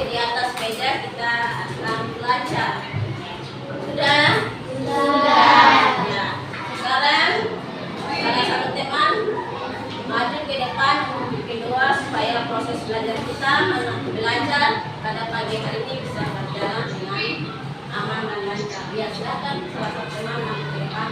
Di atas meja kita akan belajar. Sudah? Ya. Sekarang salah satu teman maju ke depan untuk kedua supaya proses belajar kita belajar pada pagi hari ini bisa berjalan dengan aman dan lancar. Ya, silakan salah satu teman maju ke depan.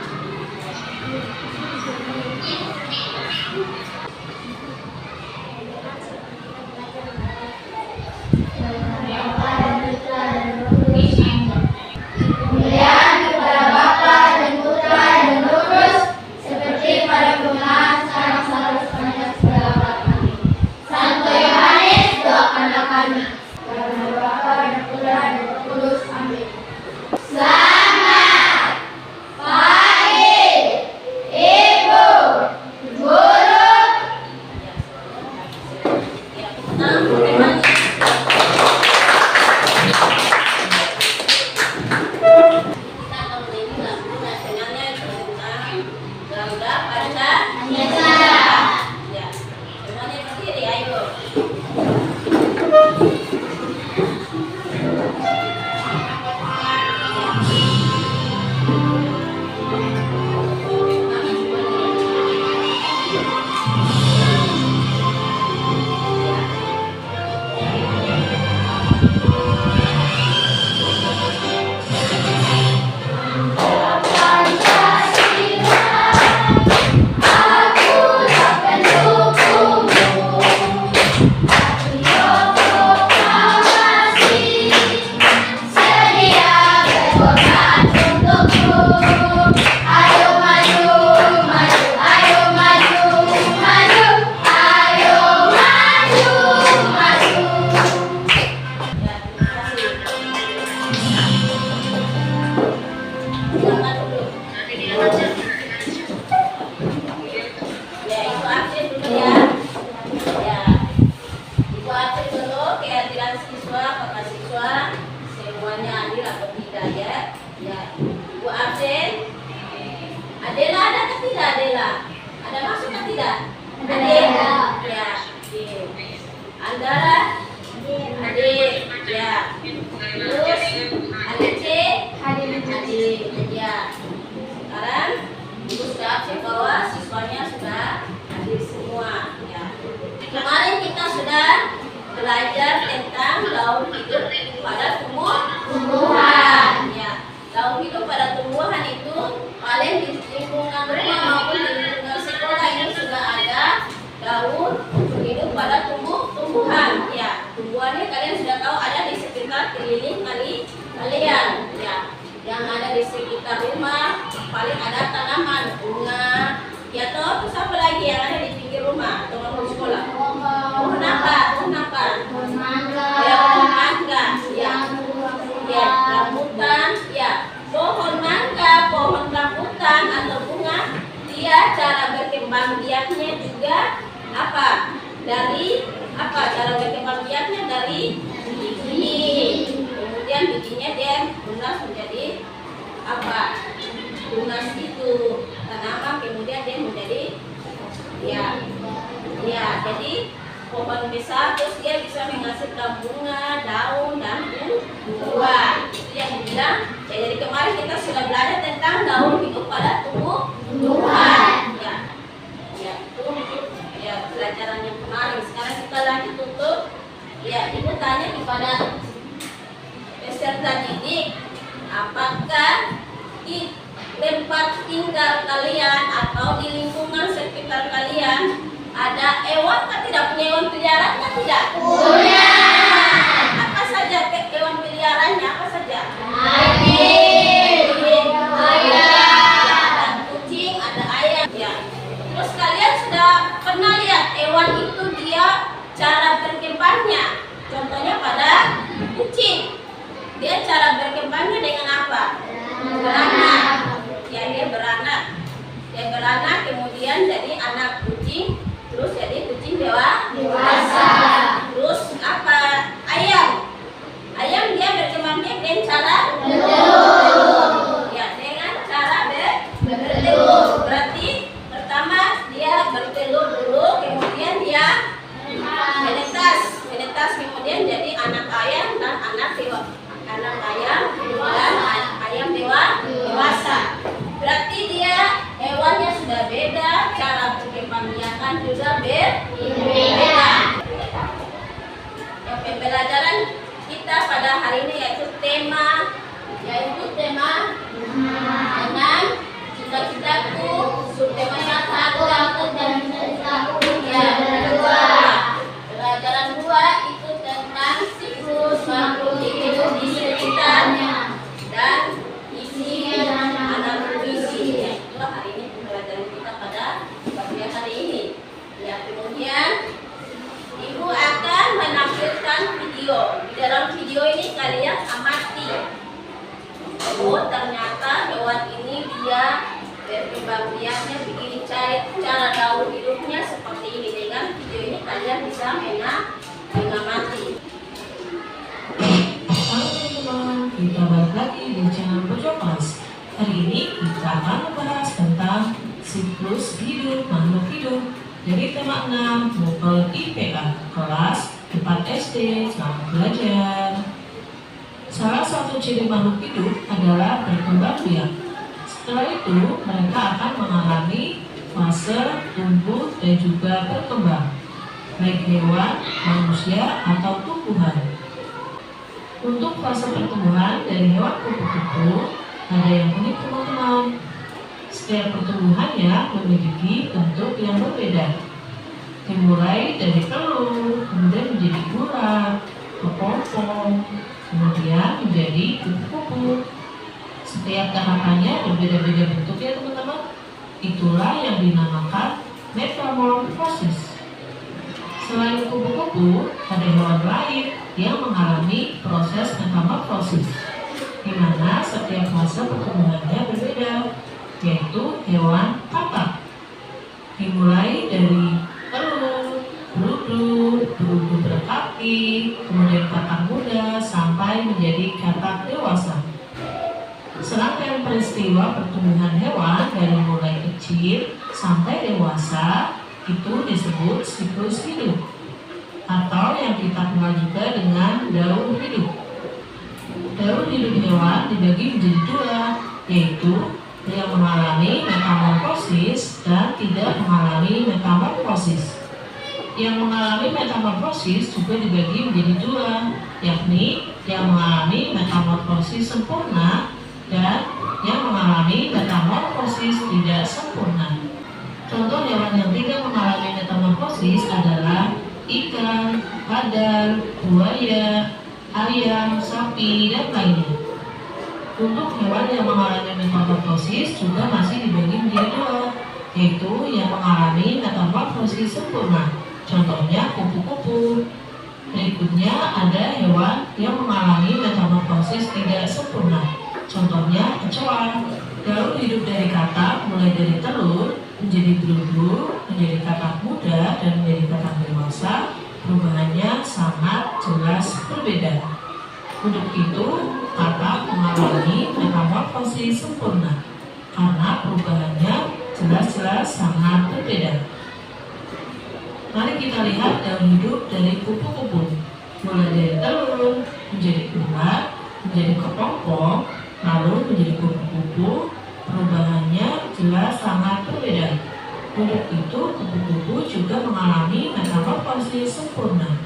Adela ada atau tidak Adela? Ada masuk atau tidak? Adela. Ya. Andara? Adik. Ya. Terus Alice? Adik. Ya. Sekarang ibu sudah absen bahwa siswanya sudah hadir semua. Ya. Kemarin kita sudah belajar tentang daun hidup pada tumbuhan. Ya. Daun hidup pada tumbuhan itu paling di lingkungan rumah maupun di lingkungan sekolah ini sudah ada daun hidup pada tumbuhan. Ya, tumbuhannya kalian sudah tahu ada di sekitar keliling kalian. Ya, yang ada di sekitar rumah paling ada tanaman bunga. Ya toh, terus apa lagi yang ada di pinggir rumah atau maupun sekolah? Pohon apa? Pohon apa? Pohon mangga. Ya, pohon mangga. Ya, ya, rambutan. Ya, pohon mangga, pohon rambutan atau bunga, dia cara berkembang biaknya juga apa? Dari apa? Cara berkembang biaknya dari biji. Kemudian bijinya dia tunas menjadi apa? Tunas itu tanaman, kemudian dia menjadi ya jadi pohon besar, terus dia bisa menghasilkan bunga, daun dan buah. Itu yang dibilang. Ya, jadi kemarin kita sudah belajar tentang daun hidup pada tumbuhan. Ya, itu ya pelajaran yang kemarin. Sekarang kita lanjut untuk ibu tanya kepada peserta didik, apakah di tempat tinggal kalian atau di lingkungan sekitar kalian ada hewan atau tidak punya hewan tidak? Apa saja hewan peliharaannya? Apa saja? Ada kucing, ada ayam. Ya. Terus kalian sudah pernah lihat hewan itu dia cara berkembangnya? Contohnya pada kucing. Dia cara berkembangnya dengan apa? Beranak. Ya, dia beranak. Dia beranak kemudian jadi anak kucing, terus jadi kucing dewasa. Terus apa? Ayam. Ayam dia berkembangnya dengan cara bertelur. Ya, dengan cara bertelur. Berarti pertama dia bertelur dulu, kemudian dia menetas, kemudian jadi anak ayam dan anak ayam dan ayam dewasa. Berarti dia hewannya sudah beda, cara berkembangbiakan juga berbeda. Ya, pembelajaran kita pada hari ini yaitu tema dengan cita-citaku, subtema 1 dan ya, kedua. Pelajaran 2 itu tentang siklus makhluk hidup di sekitarnya dan isi analisis. Ya, itulah hari ini pembelajaran kita pada pagi hari ini. Ya, kemudian Ibu akan menampilkan video. Di dalam video ini kalian amati. Oh, ternyata hewan ini dia berkembangbiaknya begini, cara daur hidupnya seperti ini. Dengan video ini kalian bisa mengamati. Halo teman-teman, kita balik lagi di channel Bojoklas. Hari ini kita akan membahas tentang siklus hidup makhluk hidup dari tema 6 Mopel IPA kelas 4 SD. Selamat belajar. Salah satu ciri makhluk hidup adalah berkembang biak. Setelah itu, mereka akan mengalami fase tumbuh dan juga berkembang, baik hewan, manusia, atau tumbuhan. Untuk fase pertumbuhan dari hewan kupu-kupu, ada yang unik teman-teman. Setiap pertumbuhannya memiliki bentuk yang berbeda. Dimulai dari telur, kemudian menjadi ular, kepompong, kemudian menjadi kupu-kupu. Setiap tahapannya berbeda-beda bentuknya teman-teman. Itulah yang dinamakan metamorfosis. Selain kupu-kupu, ada hewan lain yang mengalami proses metamorfosis, di mana setiap fase pertumbuhannya berbeda, yaitu hewan katak. Dimulai dari telur, berudu berkaki, kemudian katak muda, sampai menjadi katak dewasa. Serangkaian peristiwa pertumbuhan hewan dari mulai kecil sampai dewasa itu disebut siklus hidup, atau yang kita kenal juga dengan daur hidup. Daur hidup hewan dibagi menjadi 2, yaitu yang mengalami metamorfosis dan tidak mengalami metamorfosis. Yang mengalami metamorfosis juga dibagi menjadi 2, yakni yang mengalami metamorfosis sempurna dan yang mengalami metamorfosis tidak sempurna. Contoh hewan yang tidak mengalami metamorfosis adalah ikan, kadal, buaya, ayam, sapi, dan lainnya. Untuk hewan yang mengalami metamorfosis juga masih dibagi menjadi 2, yaitu yang mengalami metamorfosis sempurna. Contohnya kupu-kupu. Berikutnya ada hewan yang mengalami metamorfosis tidak sempurna. Contohnya kecoa. Daur hidup dari katak mulai dari telur menjadi berudu, menjadi katak muda, dan menjadi katak dewasa. Perubahannya sangat jelas berbeda. Untuk itu, katak mengalami metamorfosis sempurna karena perubahannya jelas-jelas sangat berbeda. Mari kita lihat daur hidup dari kupu-kupu. Mulai dari telur menjadi ular, menjadi kepompong, lalu menjadi kupu-kupu. Perubahannya jelas sangat berbeda. Untuk itu, kupu-kupu juga mengalami metamorfosis sempurna.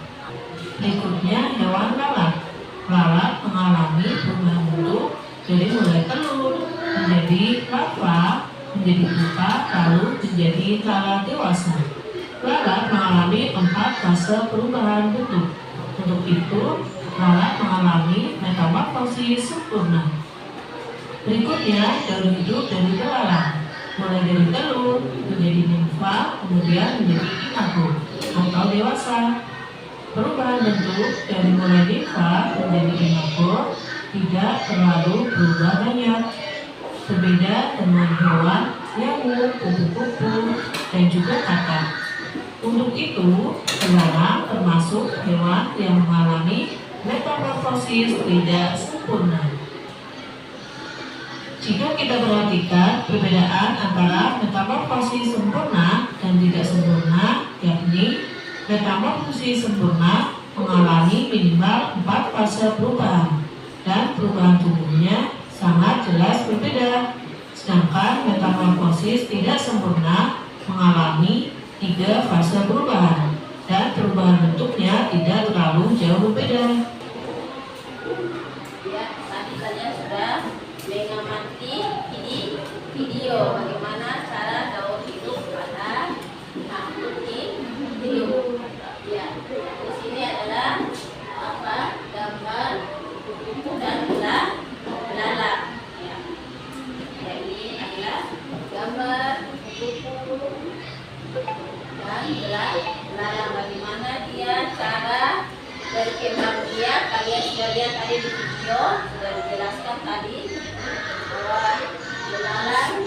Berikutnya hewan lalat. Lalat mengalami perubahan bentuk dari mulai telur menjadi larva, menjadi pupa, lalu menjadi lalat dewasa. Lalat mengalami 4 fase perubahan bentuk. Untuk itu, lalat mengalami metamorfosis sempurna. Berikutnya, daun hidup dari belalang, mulai dari telur, menjadi nimfa, kemudian menjadi imago atau dewasa. Perubahan bentuk dari mulai nimfa menjadi imago tidak terlalu berubah banyak. Berbeda dengan hewan, nyamuk, kupu-kupu, dan juga katak. Untuk itu, belalang termasuk hewan yang mengalami metamorfosis tidak sempurna. Jika kita perhatikan perbedaan antara metamorfosis sempurna dan tidak sempurna, yakni metamorfosis sempurna mengalami minimal 4 fase perubahan dan perubahan tubuhnya sangat jelas berbeda. Sedangkan metamorfosis tidak sempurna mengalami 3 fase perubahan dan perubahan bentuknya tidak terlalu jauh berbeda. Ya, tadi kalian sudah mengamati video bagaimana cara daun hidup pada makhluk hidup. Ya, di sini adalah gambar kupu-kupu dan belalang. Ya, ini adalah gambar kupu-kupu dan belalang. Bagaimana dia cara berkembang dia, kalian sudah lihat tadi di video, sudah dijelaskan tadi bahwa belalang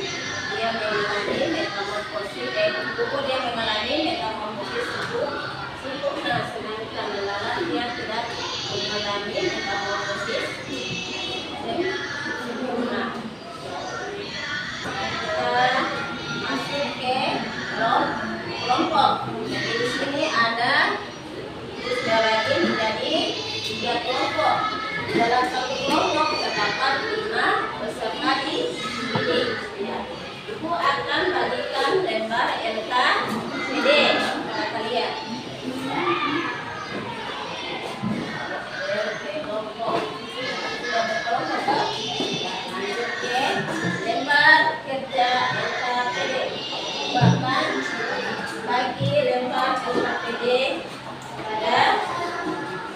dia mengalami metamorfosis, kupu-kupu dia mengalami metamorfosis sempurna, sedangkan belalang dia tidak mengalami metamorfosis sempurna. Kita masuk ke kelompok. Jadi di sini ada dibagi menjadi 3 kelompok. Dalam satu kelompok terdapat 5 peserta didik. Ya. Ibu akan bagikan lembar LKPD kepada kalian. Kelompok sudah berkelompok. Lanjut ke lembar kerja LKPD. Bahkan bagi lembar LKPD pada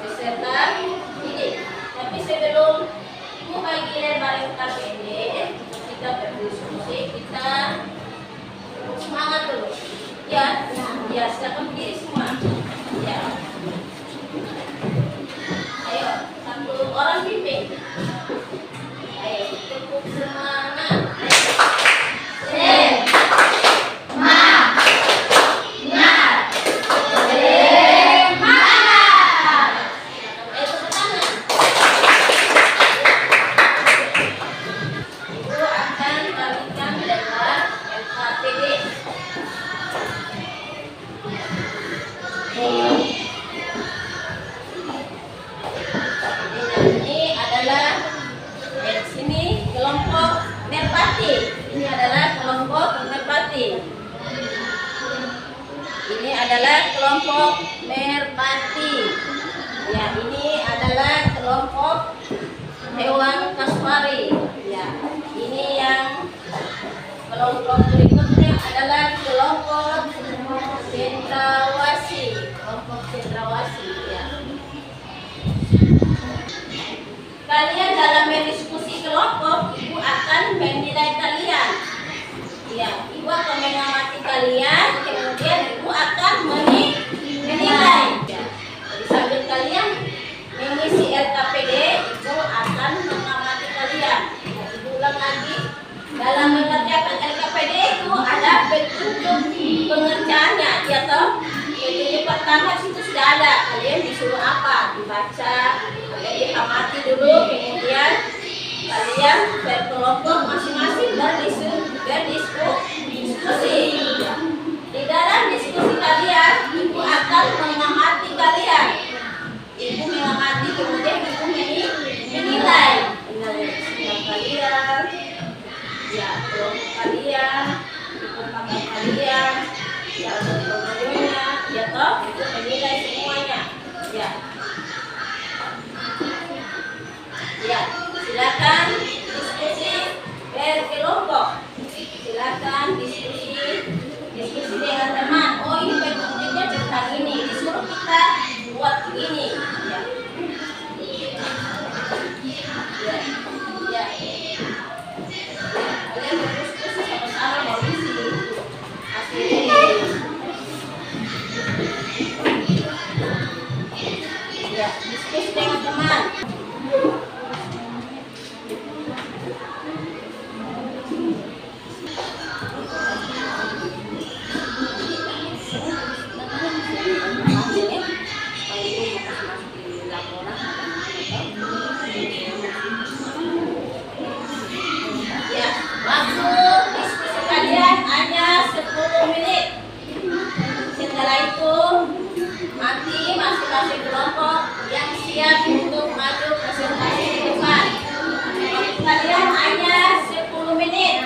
peserta didik. Tapi sebelum membagi lembar LKPD, kita berdiskusi, kita semangat dulu. Ya, silakan berdiri semua. Ya. Ayo, satu orang pimpin. Ayo, cukup semangat. Ini adalah kelompok merpati. Ya, ini adalah kelompok hewan kaswari. Ya, ini yang kelompok berikutnya adalah kelompok cendrawasih. Kelompok cendrawasih. Ya. Kalian dalam berdiskusi kelompok, ibu akan menilai kalian. Ya, ibu akan mengamati kalian, kemudian ibu akan menilai. Ya. Jadi sambil kalian mengisi LKPD, ibu akan mengamati kalian. Ya, ibu ulang lagi. Dalam mengerjakan LKPD itu ada petunjuk pengerjaannya, ya toh? Petunjuk pertama itu sudah ada. Kalian disuruh apa? Dibaca, kalian diamati dulu, kemudian kalian berkelompok masing-masing berdiskusi. Di dalam diskusi kalian, ibu akan mengamati kalian. Ibu mengamati, kemudian ibu menilai sikap kalian, ya kelompok kalian, kekompakan kalian, ya semuanya, ya toh, itu menilai semuanya, ya. Ya, silakan diskusi berkelompok. Silakan diskusi dengan teman. Oh, ini diskusi dengan teman. Ya, waktu diskusi kalian hanya 10 menit. Setelah itu nanti masing-masing kelompok yang siap untuk maju presentasi di depan. Waktu kalian hanya 10 menit.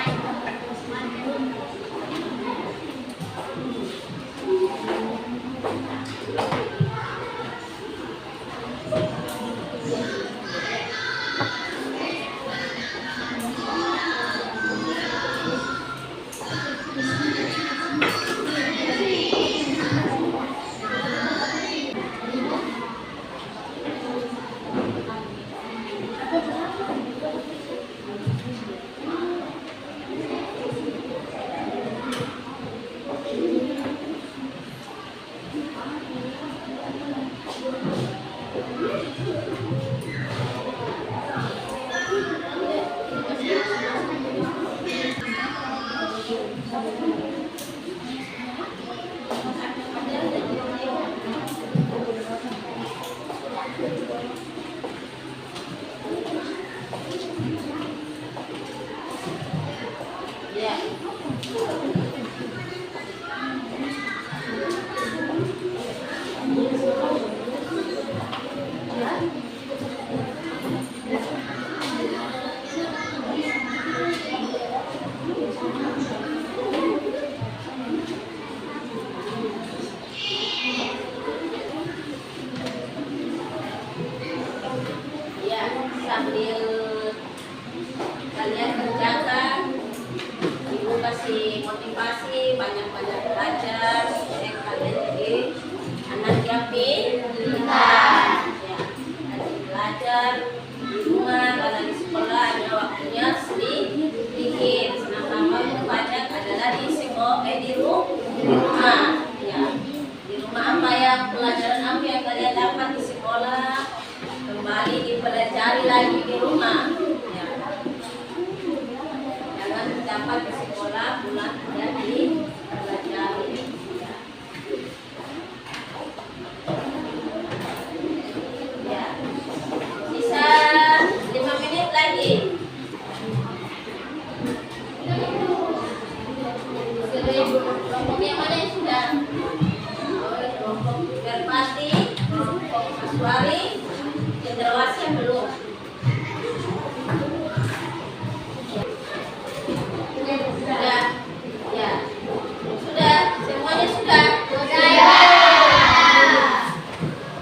Ya. Ya, sambil kalian kerjakan, ibu kasih motivasi, banyak-banyak belajar supaya kalian jadi anak yang pintar. Ya, rajin belajar di rumah, karena di sekolah ada waktunya sedikit. Sedangkan waktu banyak adalah di rumah. Ya, di rumah apa yang pelajaran apa yang kalian dapat di sekolah kembali dipelajari lagi di rumah. Ya. Jangan dapat di sekolah pulang tidak dipelajari. Ya. Ya. Sisa 5 menit lagi. Kelompok yang mana yang sudah? Kelompok Merpati, kelompok Maswari, Cendrawasih yang belum. Sudah, ya, sudah, semuanya sudah.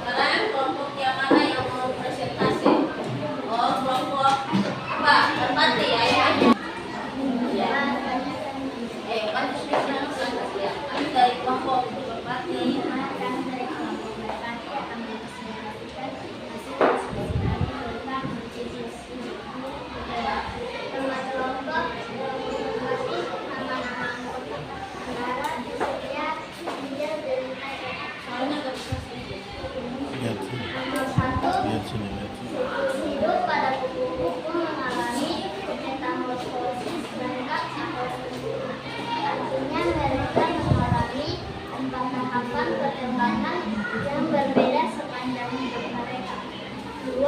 Sekarang kelompok yang mana yang mau presentasi? Oh, kelompok apa? Merpati, ayo. Ya. Kan sudah ya. Dari kelompok Merpati. Hidup pada kupu-kupu mengalami metamorfosis lengkap atau sempurna. Artinya mereka mengalami 4 tahapan perkembangan yang berbeda sepanjang hidup mereka. 2.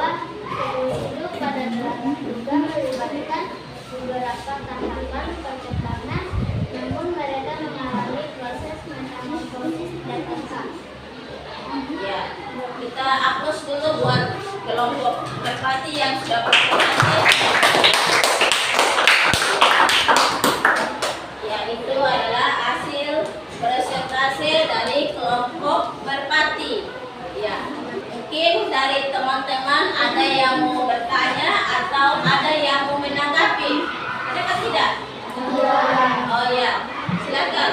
Hidup pada teladan juga melibatkan beberapa tahapan perkembangan, namun mereka mengalami proses metamorfosis dan lengkap. Ya, kita aplaus dulu buat kelompok Merpati yang sudah presentasi. Ya, itu adalah hasil presentasi dari kelompok Merpati. Ya, mungkin dari teman-teman ada yang mau bertanya atau ada yang mau menanggapi. Ada apa tidak? Oh ya, silakan.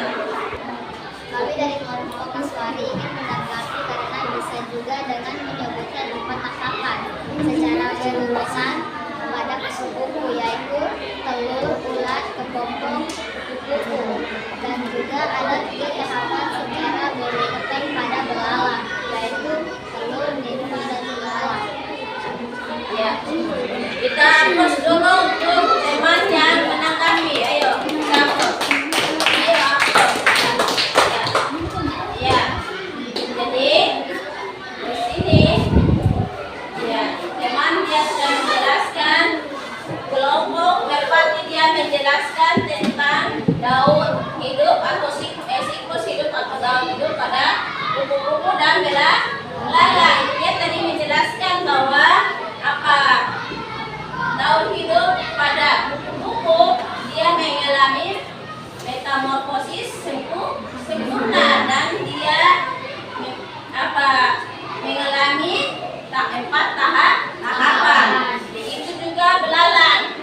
Kami dari kelompok Maswari ingin menanggapi karena bisa juga dengan menyebutkan 4 tahapan secara berurutan pada kupu-kupu, yaitu telur, ulat, kepompong, kupu-kupu, dan juga ada 3 tahapan secara berurutan pada belalang, yaitu telur, nimfa, dan belalang. belalang. Dia tadi menjelaskan bahwa apa daun hidup pada kupu-kupu dia mengalami metamorfosis sempurna dan dia mengalami empat tahapan. Begitu juga belalang.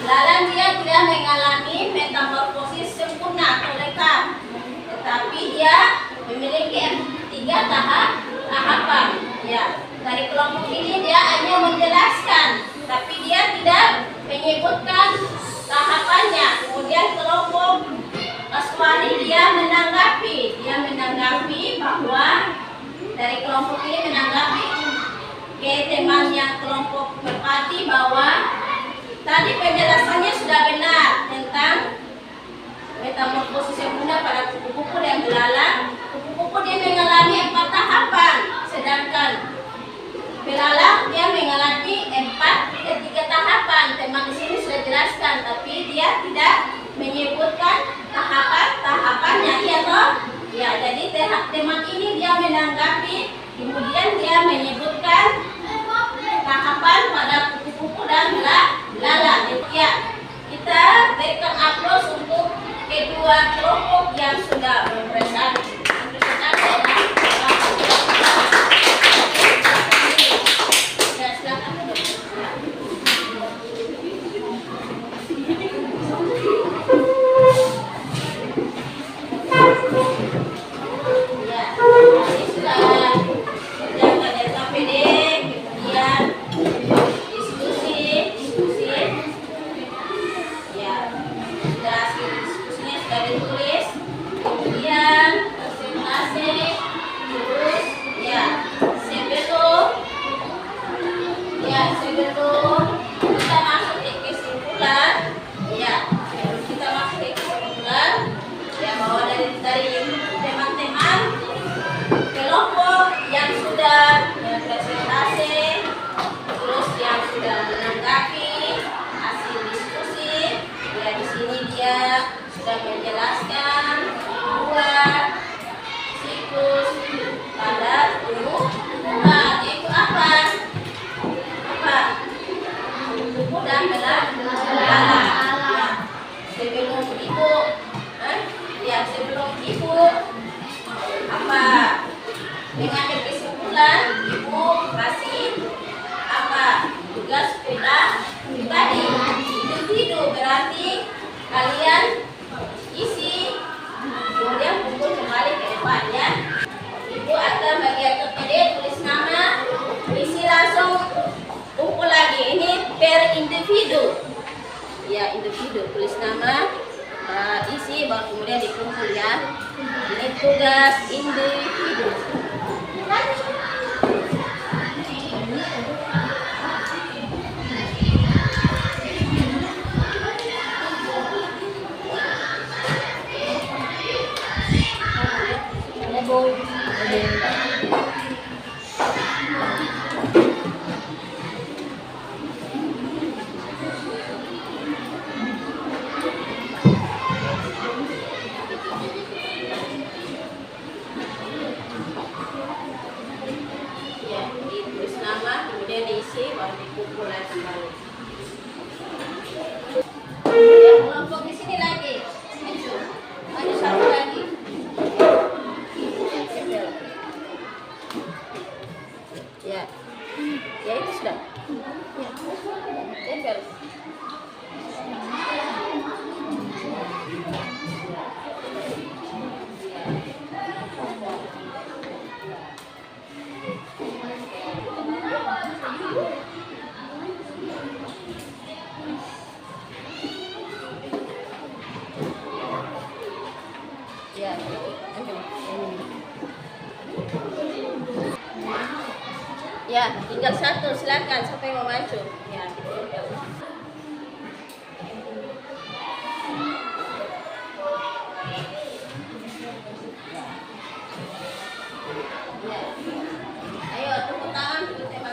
Belalang dia tidak mengalami metamorfosis sempurna atau lengkap, tetapi dia memiliki 3 tahapan. Ya, dari kelompok ini dia hanya menjelaskan, tapi dia tidak menyebutkan tahapannya. Kemudian kelompok Aswari dia menanggapi bahwa dari kelompok ini menanggapi ke teman yang kelompok merpati bahwa tadi penjelasannya sudah benar tentang metamorfosis sempurna pada kupu-kupu dan belalang. Kupu-kupu dia mengalami 4 tahapan, sedangkan belalang dia mengalami 3 tahapan. Teman di sini sudah jelaskan, tapi dia tidak menyebutkan tahapannya, ya toh? Ya, jadi teman ini dia menanggapi, kemudian dia menyebutkan tahapan pada kupu-kupu dan belalang. Ya, kita berikan aplaus untuk kedua kelompok yang sudah berprestasi. Ya, silakan duduk. Ya, ini sudah kerjakan SKPD, kemudian diskusi. Ya, sudah hasil diskusinya sudah ditulis, kemudian presentasi, terus ya sebelum kita masuk ke kesimpulan, ya sebelum kita masuk ke kesimpulan, ya bahwa dari teman-teman kelompok yang sudah presentasi, terus yang sudah menanggapi hasil diskusi, ya di sini dia sudah menjelaskan buat siklus pada tumbuh yaitu apa? Kupu dan belalang. Sebelum ibu mengambil kesimpulan, ibu kasih tugas pribadi individu, berarti kalian isi kemudian kumpul kembali ke depan, ya. Ibu akan bagian TPD tulis nama, isi langsung kumpul lagi. Ini per individu, ya, individu tulis nama, isi baru kemudian dikumpul, ya. Ini tugas individu. Diisi baru dikumpul lagi kembali. Kemudian kelompok di sini lagi, maju satu lagi. Ya, ya itu sudah. Tempel. Ya, ya, tinggal satu, silakan siapa yang mau maju. Ya, ya. Ayo tepuk tangan untuk teman